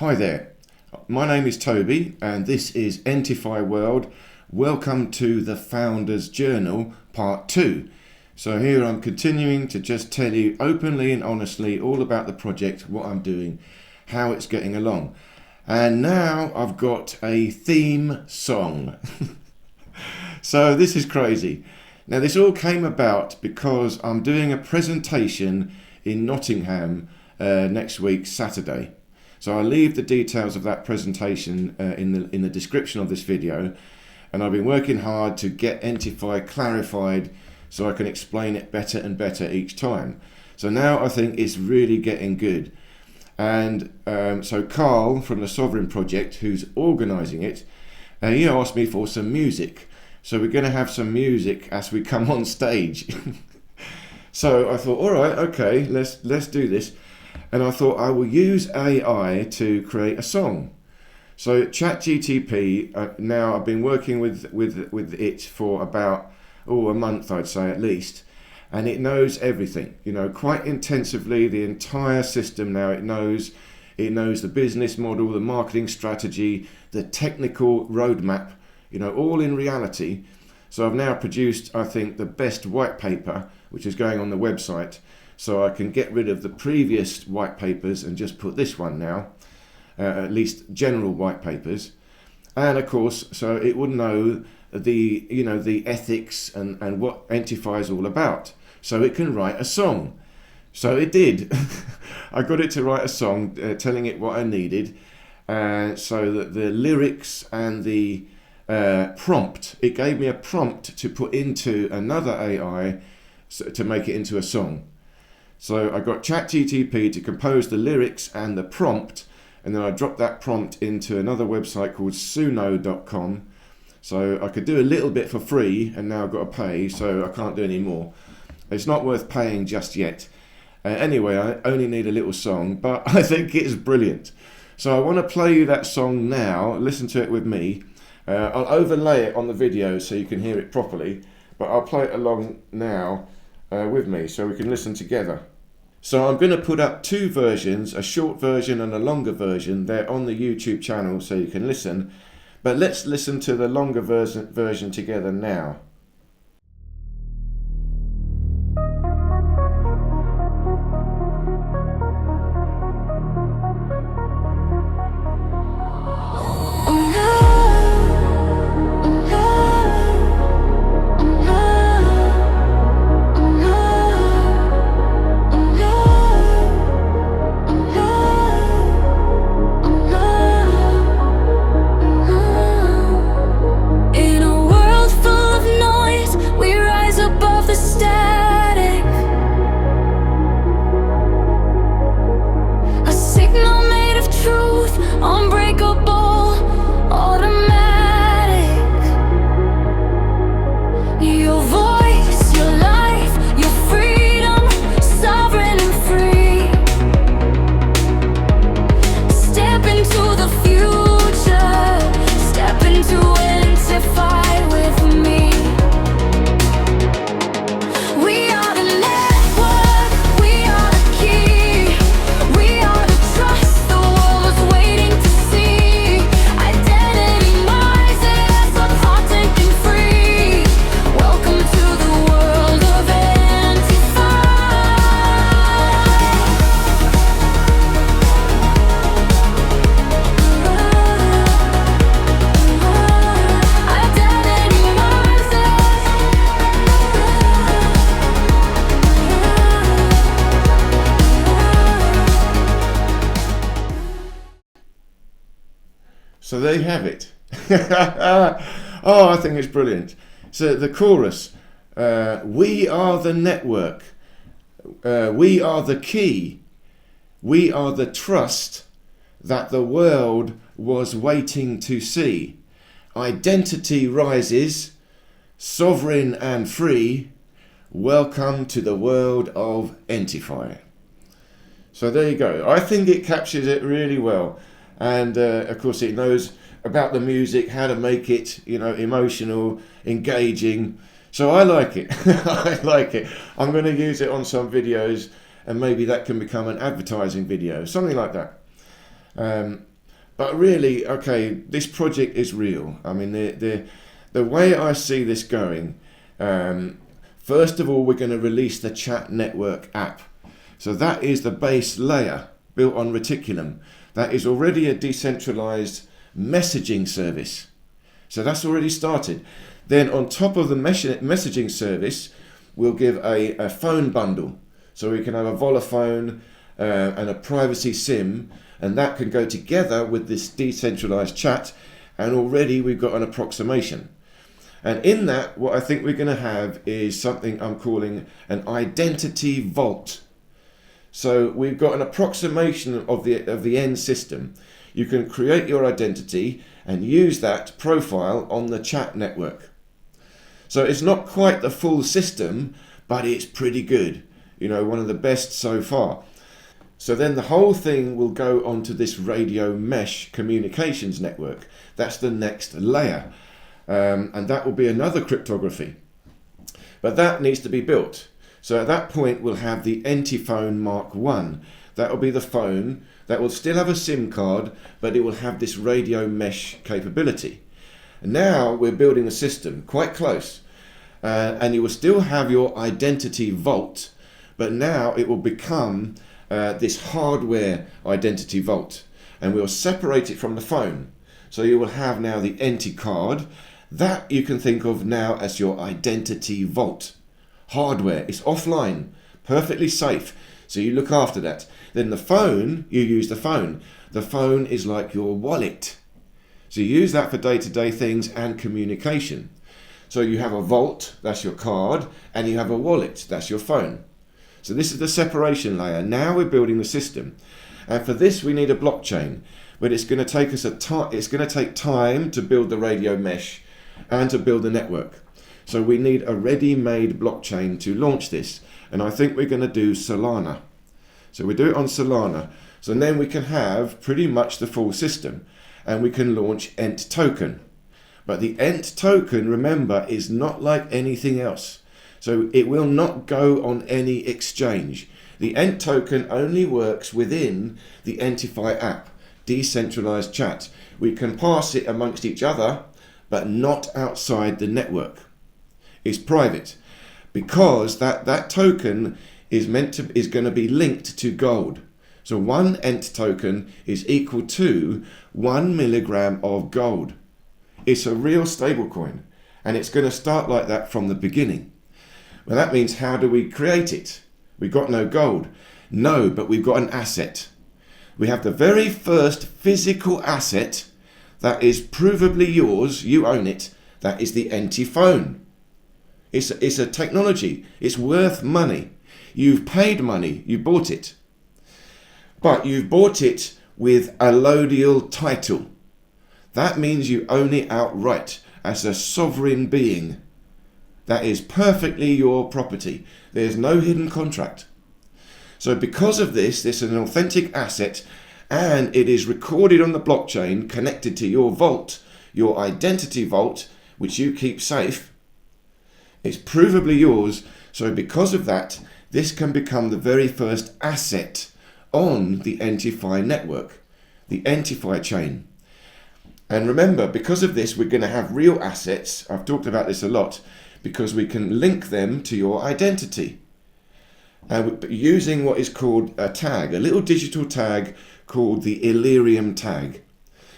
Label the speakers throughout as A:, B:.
A: Hi there, my name is Toby and this is ENTIFY World. Welcome to the Founders Journal Part 2. So here I'm continuing to just tell you openly and honestly all about the project, what I'm doing, how it's getting along. And now I've got a theme song. So this is crazy. Now this all came about because I'm doing a presentation in Nottingham next week, Saturday. So I'll leave the details of that presentation in the description of this video, and I've been working hard to get ENTIFY clarified so I can explain it better and better each time. So now I think it's really getting good. And so Carl from the Sovereign Project, who's organising it, he asked me for some music. So we're going to have some music as we come on stage. So I thought, all right, okay, let's do this. And I thought I will use AI to create a song. So ChatGPT, now I've been working with it for about a month, I'd say at least, and it knows everything, quite intensively, the entire system now. It knows the business model, the marketing strategy, the technical roadmap, all in reality. So I've now produced, I think, the best white paper, which is going on the website. So I can get rid of the previous white papers and just put this one now, at least general white papers. And of course, so it would know the ethics and what ENTIFY is all about. So it can write a song. So it did. I got it to write a song telling it what I needed. So that the lyrics and the prompt, it gave me a prompt to put into another AI to make it into a song. So I got ChatGPT to compose the lyrics and the prompt, and then I dropped that prompt into another website called suno.com. So I could do a little bit for free, and now I've got to pay, so I can't do any more. It's not worth paying just yet. Anyway, I only need a little song, but I think it's brilliant. So I want to play you that song now. Listen to it with me. I'll overlay it on the video so you can hear it properly, but I'll play it along now with me so we can listen together. So I'm going to put up two versions, a short version and a longer version. They're on the YouTube channel so you can listen. But let's listen to the longer version together now. So there you have it. Oh, I think it's brilliant. So the chorus, we are the network, we are the key, we are the trust that the world was waiting to see. Identity rises, sovereign and free, welcome to the world of ENTIFY. So there you go. I think it captures it really well. And of course it knows about the music, how to make it, emotional, engaging. So I like it. I like it. I'm going to use it on some videos, and maybe that can become an advertising video, something like that. But really, okay, this project is real. I mean, the way I see this going, first of all, we're going to release the chat network app. So that is the base layer built on Reticulum. That is already a decentralized messaging service. So that's already started. Then on top of the messaging service, we'll give a phone bundle. So we can have a Vodafone and a privacy SIM, and that can go together with this decentralized chat, and already we've got an approximation. And in that, what I think we're going to have is something I'm calling an identity vault. So we've got an approximation of the end system. You can create your identity and use that profile on the chat network. So it's not quite the full system, but it's pretty good. You know, one of the best so far. So then the whole thing will go onto this radio mesh communications network. That's the next layer. And that will be another cryptography. But that needs to be built. So at that point, we'll have the ENTIFY Mark 1. That will be the phone that will still have a SIM card, but it will have this radio mesh capability. And now we're building a system quite close. And you will still have your identity vault, but now it will become this hardware identity vault. And we'll separate it from the phone. So you will have now the ENTI card. That you can think of now as your identity vault. Hardware, it's offline, perfectly safe, so you look after that. Then the phone, you use the phone. The phone is like your wallet. So you use that for day-to-day things and communication. So you have a vault, that's your card, and you have a wallet, that's your phone. So this is the separation layer. Now we're building the system. And for this we need a blockchain, but it's going to take us it's going to take time to build the radio mesh and to build the network. So we need a ready-made blockchain to launch this. And I think we're going to do Solana. So we do it on Solana. So then we can have pretty much the full system. And we can launch ENT token. But the ENT token, remember, is not like anything else. So it will not go on any exchange. The ENT token only works within the ENTIFY app, decentralized chat. We can pass it amongst each other, but not outside the network. It's private because that token is going to be linked to gold. So one ENT token is equal to 1 milligram of gold. It's a real stable coin, and it's going to start like that from the beginning. Well, that means how do we create it? We've got no gold. No, but we've got an asset. We have the very first physical asset that is provably yours. You own it. That is the ENTI phone. It's a technology. It's worth money. You've paid money. You bought it. But you've bought it with allodial title. That means you own it outright as a sovereign being. That is perfectly your property. There's no hidden contract. So because of this is an authentic asset, and it is recorded on the blockchain connected to your vault, your identity vault, which you keep safe. It's provably yours, so because of that, this can become the very first asset on the ENTIFY network, the ENTIFY chain. And remember, because of this, we're going to have real assets. I've talked about this a lot, because we can link them to your identity. Using what is called a tag, a little digital tag called the Ethereum tag.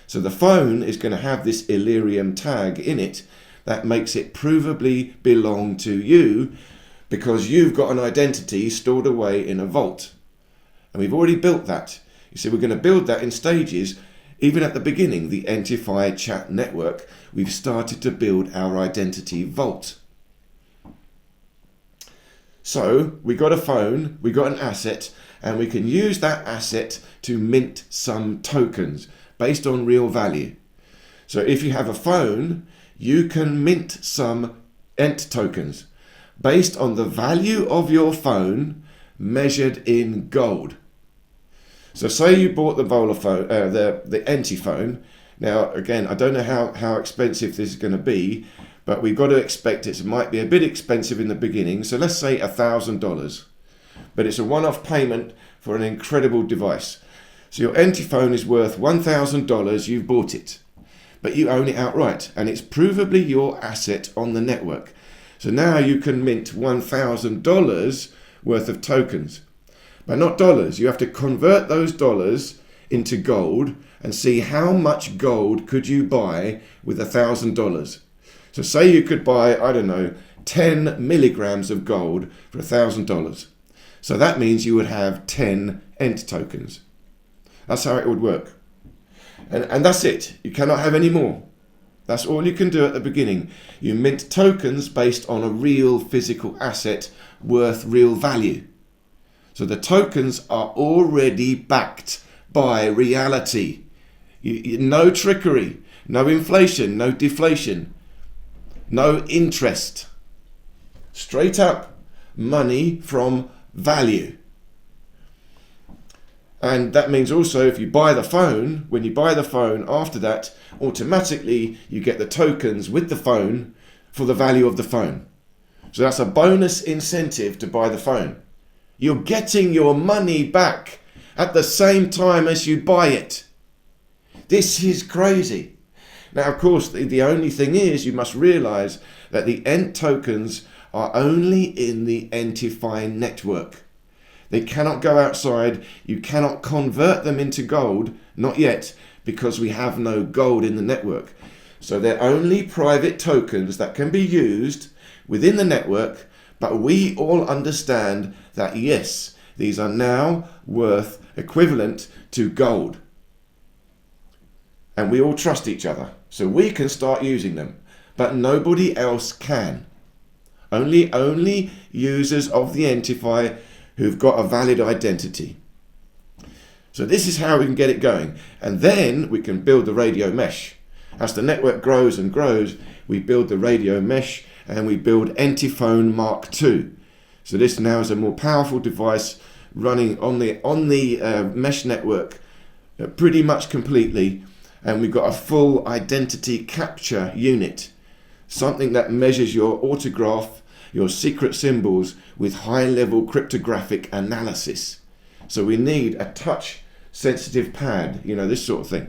A: So the phone is going to have this Ethereum tag in it, that makes it provably belong to you because you've got an identity stored away in a vault. And we've already built that. You see, we're going to build that in stages. Even at the beginning, the ENTIFY chat network, we've started to build our identity vault. So we got a phone, we got an asset, and we can use that asset to mint some tokens based on real value. So if you have a phone, you can mint some ENT tokens based on the value of your phone measured in gold. So say you bought the Vodafone, the ENTI phone. Now, again, I don't know how expensive this is going to be, but we've got to expect it might be a bit expensive in the beginning. So let's say $1,000, but it's a one-off payment for an incredible device. So your ENTIFY is worth $1,000, you've bought it, but you own it outright, and it's provably your asset on the network. So now you can mint $1,000 worth of tokens, but not dollars. You have to convert those dollars into gold and see how much gold could you buy with $1,000. So say you could buy, I don't know, 10 milligrams of gold for $1,000. So that means you would have 10 ENT tokens. That's how it would work. And that's it. You cannot have any more. That's all you can do at the beginning. You mint tokens based on a real physical asset worth real value. So the tokens are already backed by reality. No trickery, no inflation, no deflation, no interest. Straight up money from value. And that means also if you buy the phone, when you buy the phone after that, automatically you get the tokens with the phone for the value of the phone. So that's a bonus incentive to buy the phone. You're getting your money back at the same time as you buy it. This is crazy. Now, of course, the only thing is you must realize that the ENT tokens are only in the ENTIFY network. They cannot go outside. You cannot convert them into gold, not yet, because we have no gold in the network. So they're only private tokens that can be used within the network, but we all understand that yes, these are now worth equivalent to gold. And we all trust each other, so we can start using them, but nobody else can. Only users of the ENTIFY who've got a valid identity. So this is how we can get it going. And then we can build the radio mesh. As the network grows and grows, we build the radio mesh and we build ENTIPhone Mark II. So this now is a more powerful device running on the mesh network pretty much completely. And we've got a full identity capture unit, something that measures your autograph, your secret symbols with high-level cryptographic analysis. So we need a touch-sensitive pad, this sort of thing.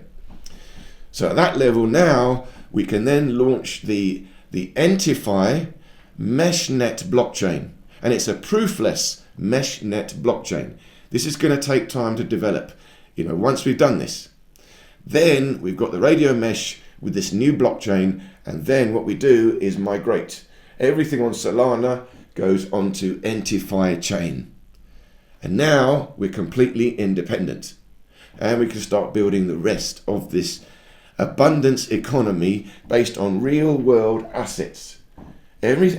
A: So at that level now, we can then launch the ENTIFY meshnet blockchain. And it's a proofless meshnet blockchain. This is going to take time to develop. Once we've done this, then we've got the radio mesh with this new blockchain, and then what we do is migrate. Everything on Solana goes onto ENTIFY chain. And now we're completely independent. And we can start building the rest of this abundance economy based on real world assets.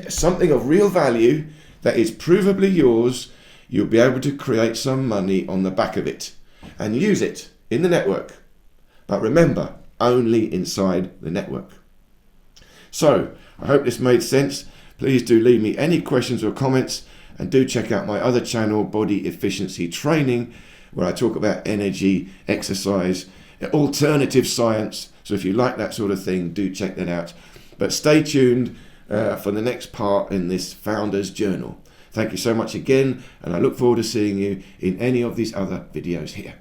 A: Something of real value that is provably yours, you'll be able to create some money on the back of it and use it in the network. But remember, only inside the network. So, I hope this made sense. Please do leave me any questions or comments, and do check out my other channel, Body Efficiency Training, where I talk about energy, exercise, alternative science. So if you like that sort of thing, do check that out. But stay tuned for the next part in this Founders Journal. Thank you so much again, and I look forward to seeing you in any of these other videos here.